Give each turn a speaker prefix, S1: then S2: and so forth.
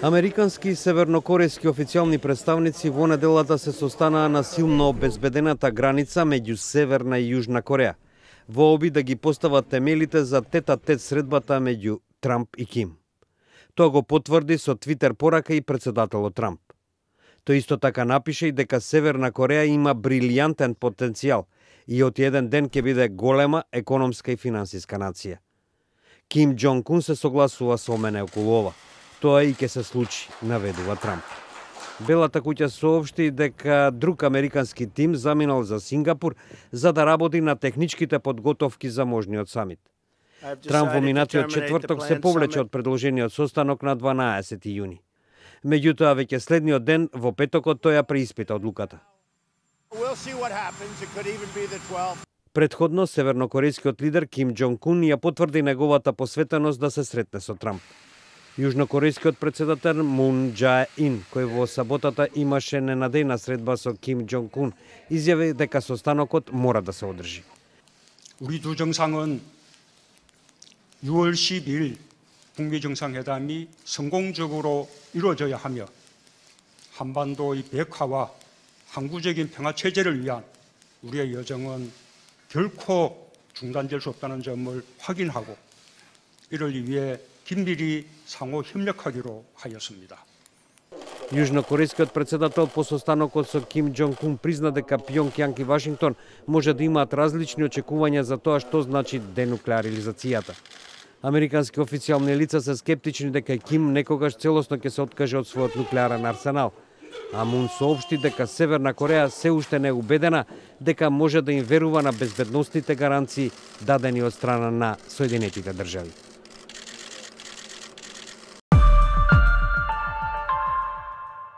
S1: Американски и севернокорејски официјални представници во неделата се состанаа на силно обезбедената граница меѓу Северна и Јужна Кореја, во обид да ги постават темелите за тет-а-тет средбата меѓу Трамп и Ким. Тоа го потврди со твитер порака и председателот Трамп. Тој исто така напише и дека Северна Кореја има брилјантен потенцијал и од еден ден ќе биде голема економска и финансиска нација. Ким Џонг Ун се согласува со мене околу ова. Тоа и ќе се случи, наведува Трамп. Белата куќа соопшти дека друг американски тим заминал за Сингапур за да работи на техничките подготовки за можниот самит. Трамп во минатиот четврток се повлече од предложениот состанок на 12 јуни. Меѓутоа, веќе следниот ден, во петокот, тој ја преиспита одлуката. Предходно, севернокорејскиот лидер Ким Џонг Ун ја потврди неговата посветеност да се сретне со Трамп. Јужнокорејскиот председател Мун Џаe-ин, кој во саботата имаше ненадејна средба со Ким Џонг Ун, изјави дека состанокот мора да се одржи.
S2: 우리 두 정상은 6월 12일 북미 정상회담이 성공적으로 이루어져야 하며 한반도의 비핵화와 항구적인 평화 체제를 위한 우리의 여정은 결코 중단될 수 없다는 점을 확인하고 이를 위해 긴밀히 상호 협력하기로 하였습니다.
S1: Јужнокорејскиот председател по состанокот со Ким Џонг Ун призна дека Пјонгјанг и Вашингтон може да имаат различни очекувања за тоа што значи денуклеаризацијата. Американски официјални лица се скептични дека Ким некогаш целосно ќе се откаже од својот нуклеарен арсенал, а Мун соопшти дека Северна Кореја се уште не е убедена дека може да им верува на безбедносните гаранции дадени од страна на Соединетите држави.